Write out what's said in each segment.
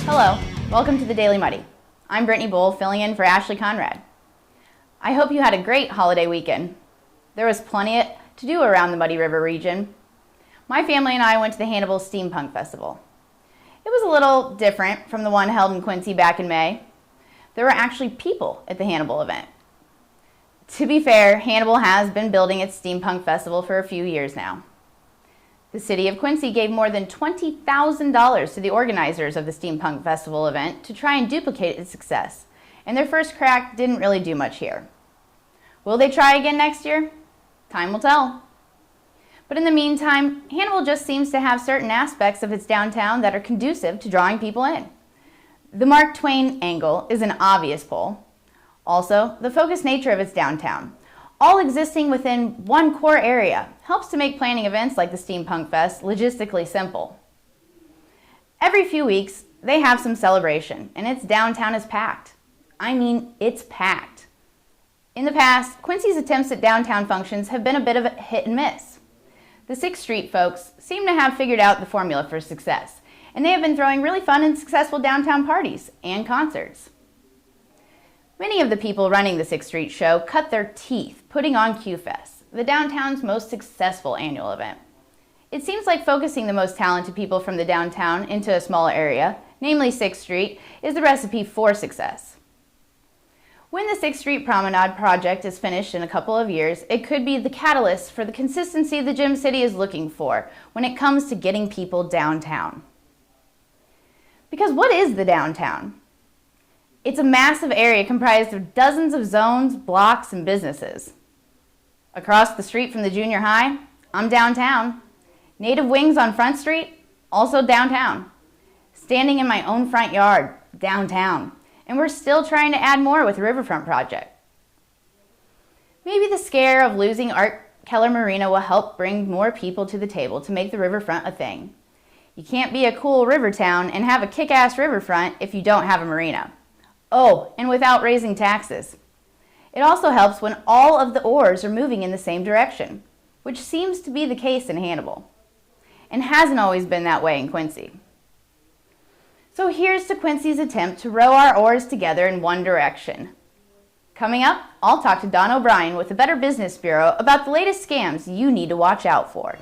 Hello, welcome to the Daily Muddy. I'm Brittany Bull, filling in for Ashley Conrad. I hope you had a great holiday weekend. There was plenty to do around the Muddy River region. My family and I went to the Hannibal Steampunk Festival. It was a little different from the one held in Quincy back in May. There were actually people at the Hannibal event. To be fair, Hannibal has been building its Steampunk Festival for a few years now. The city of Quincy gave more than $20,000 to the organizers of the Steampunk Festival event to try and duplicate its success, and their first crack didn't really do much here. Will they try again next year? Time will tell. But in the meantime, Hannibal just seems to have certain aspects of its downtown that are conducive to drawing people in. The Mark Twain angle is an obvious pull. Also, the focused nature of its downtown, all existing within one core area, helps to make planning events like the Steampunk Fest logistically simple. Every few weeks, they have some celebration, and its downtown is packed. I mean, it's packed. In the past, Quincy's attempts at downtown functions have been a bit of a hit and miss. The 6th Street folks seem to have figured out the formula for success, and they have been throwing really fun and successful downtown parties and concerts. Many of the people running the 6th Street show cut their teeth putting on Q-Fest, the downtown's most successful annual event. It seems like focusing the most talented people from the downtown into a smaller area, namely 6th Street, is the recipe for success. When the 6th Street Promenade project is finished in a couple of years, it could be the catalyst for the consistency the Gym City is looking for when it comes to getting people downtown. Because what is the downtown? It's a massive area comprised of dozens of zones, blocks, and businesses. Across the street from the junior high, I'm downtown. Native Wings on Front Street, also downtown. Standing in my own front yard, downtown. And we're still trying to add more with the Riverfront project. Maybe the scare of losing Art Keller Marina will help bring more people to the table to make the riverfront a thing. You can't be a cool river town and have a kick-ass riverfront if you don't have a marina. Oh, and without raising taxes. It also helps when all of the oars are moving in the same direction, which seems to be the case in Hannibal, and hasn't always been that way in Quincy. So here's to Quincy's attempt to row our oars together in one direction. Coming up, I'll talk to Don O'Brien with the Better Business Bureau about the latest scams you need to watch out for.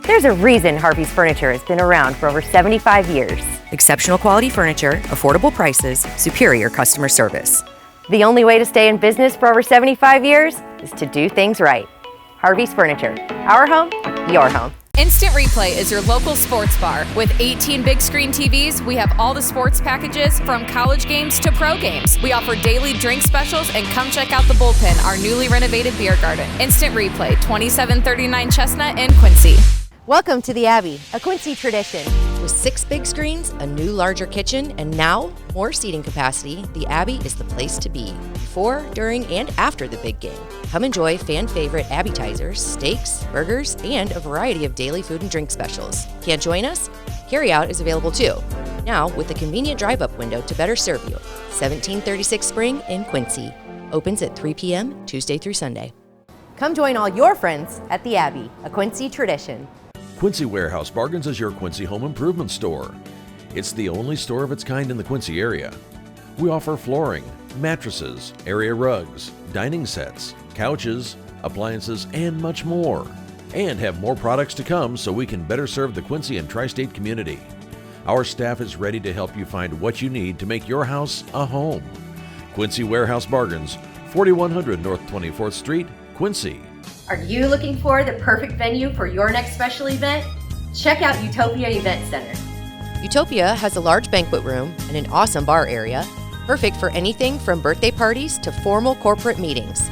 There's a reason Harvey's Furniture has been around for over 75 years. Exceptional quality furniture, affordable prices, superior customer service. The only way to stay in business for over 75 years is to do things right. Harvey's Furniture. Our home, your home. Instant Replay is your local sports bar. With 18 big screen TVs, we have all the sports packages from college games to pro games. We offer daily drink specials, and come check out the Bullpen, our newly renovated beer garden. Instant Replay, 2739 Chestnut in Quincy. Welcome to the Abbey, a Quincy tradition. With 6 big screens, a new larger kitchen, and now more seating capacity, the Abbey is the place to be before, during, and after the big game. Come enjoy fan favorite appetizers, steaks, burgers, and a variety of daily food and drink specials. Can't join us? Carryout is available too. Now with a convenient drive-up window to better serve you. 1736 Spring in Quincy. Opens at 3 p.m. Tuesday through Sunday. Come join all your friends at the Abbey, a Quincy tradition. Quincy Warehouse Bargains is your Quincy home improvement store. It's the only store of its kind in the Quincy area. We offer flooring, mattresses, area rugs, dining sets, couches, appliances, and much more. And have more products to come so we can better serve the Quincy and tri-state community. Our staff is ready to help you find what you need to make your house a home. Quincy Warehouse Bargains, 4100 North 24th Street, Quincy. Are you looking for the perfect venue for your next special event? Check out Utopia Event Center. Utopia has a large banquet room and an awesome bar area, perfect for anything from birthday parties to formal corporate meetings.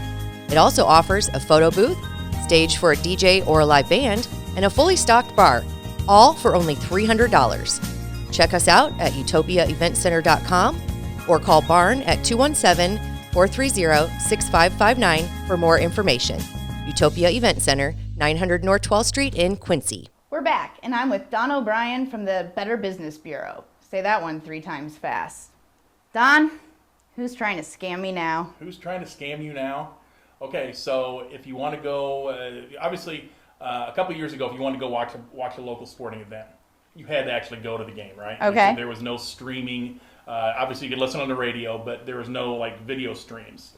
It also offers a photo booth, stage for a DJ or a live band, and a fully stocked bar, all for only $300. Check us out at utopiaeventcenter.com or call Barn at 217-430-6559 for more information. Utopia Event Center, 900 North 12th Street in Quincy. We're back, and I'm with Don O'Brien from the Better Business Bureau. Say that one 3 times fast. Don, who's trying to scam me now? Who's trying to scam you now? Okay, so if you want to go, obviously, a couple years ago, if you wanted to go watch a local sporting event, you had to actually go to the game, right? Okay. There was no streaming. Obviously, you could listen on the radio, but there was no video streams.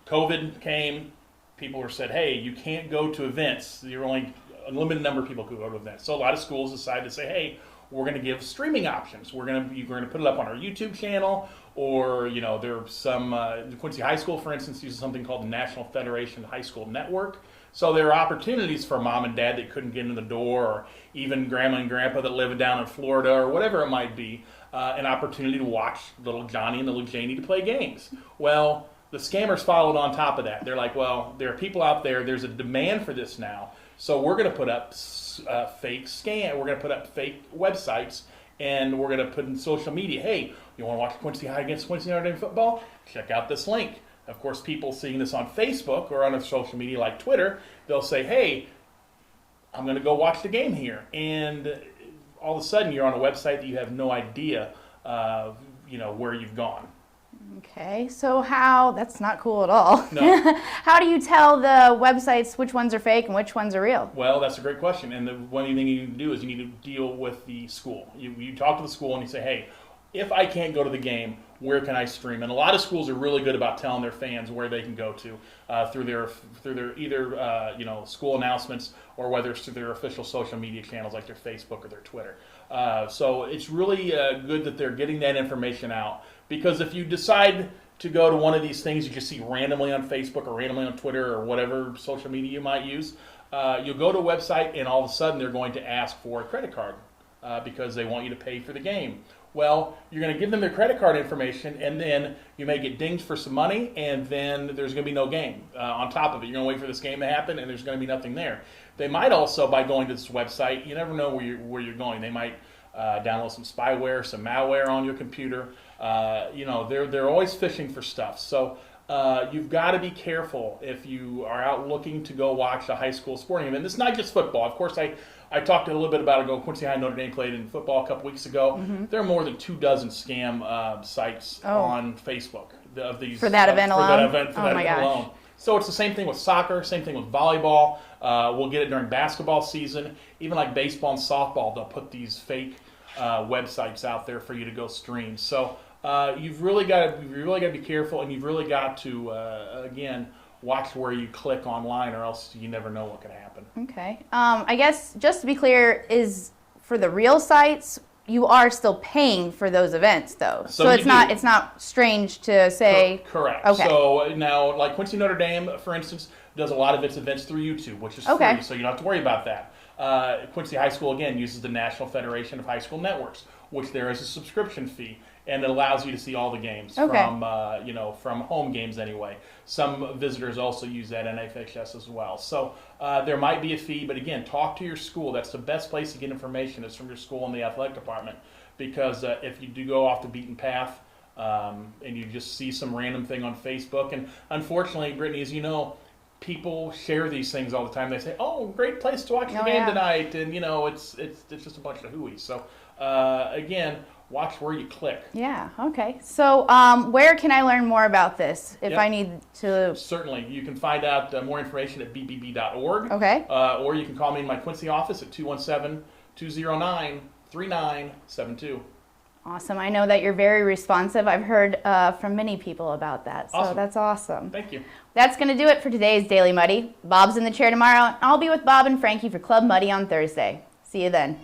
COVID came. People were said, hey, you can't go to events. You're only a limited number of people could go to events. So a lot of schools decided to say, hey, we're going to give streaming options. You're going to put it up on our YouTube channel, or there are some Quincy High School, for instance, uses something called the National Federation High School Network. So there are opportunities for mom and dad that couldn't get in the door, or even grandma and grandpa that live down in Florida, or whatever it might be, an opportunity to watch little Johnny and little Janie to play games. Well, the scammers followed on top of that. They're like, well, there are people out there. There's a demand for this now, so we're going to put up fake scam. We're going to put up fake websites, and we're going to put in social media. Hey, you want to watch Quincy High against Quincy Notre Dame football? Check out this link. Of course, people seeing this on Facebook or on a social media like Twitter, they'll say, hey, I'm going to go watch the game here. And all of a sudden, you're on a website that you have no idea, where you've gone. Okay, so that's not cool at all. No. How do you tell the websites which ones are fake and which ones are real? Well, that's a great question. And the one thing you need to do is you need to deal with the school. You talk to the school and you say, hey, if I can't go to the game, where can I stream? And a lot of schools are really good about telling their fans where they can go to through their either school announcements, or whether it's through their official social media channels like their Facebook or their Twitter. So it's really good that they're getting that information out, because if you decide to go to one of these things you just see randomly on Facebook or randomly on Twitter or whatever social media you might use, you'll go to a website and all of a sudden they're going to ask for a credit card because they want you to pay for the game. Well, you're going to give them their credit card information, and then you may get dinged for some money, and then there's going to be no game on top of it. You're going to wait for this game to happen, and there's going to be nothing there. They might also, by going to this website, you never know where you're going. They might download some spyware, some malware on your computer. They're always fishing for stuff. So you've got to be careful if you are out looking to go watch a high school sporting event. It's not just football. Of course, I talked a little bit about it. Quincy High Notre Dame played in football a couple weeks ago. Mm-hmm. There are more than 24 scam sites on Facebook of these for that event alone. For that event alone. So it's the same thing with soccer, same thing with volleyball. We'll get it during basketball season. Even like baseball and softball, they'll put these fake websites out there for you to go stream. So you've really got to be careful, and you've really got to again watch where you click online, or else you never know what could happen. Okay. I guess just to be clear, is for the real sites, you are still paying for those events, though. So it's not strange to say. Correct. Okay. So now, like Quincy Notre Dame, for instance, does a lot of its events through YouTube, which is free, so you don't have to worry about that. Quincy High School, again, uses the National Federation of High School Networks, which there is a subscription fee, and it allows you to see all the games from home games anyway. Some visitors also use that NFHS as well. So there might be a fee, but again, talk to your school. That's the best place to get information, is from your school and the athletic department, because if you do go off the beaten path and you just see some random thing on Facebook, and unfortunately, Brittany, as you know, people share these things all the time. They say, "Oh, great place to watch the game tonight," and it's just a bunch of hooey. So again, watch where you click. Yeah. Okay. So where can I learn more about this if I need to? Certainly, you can find out more information at bbb.org. Okay. Or you can call me in my Quincy office at 217-209-3972. Awesome. I know that you're very responsive. I've heard from many people about that. So that's awesome. Thank you. That's going to do it for today's Daily Muddy. Bob's in the chair tomorrow, and I'll be with Bob and Frankie for Club Muddy on Thursday. See you then.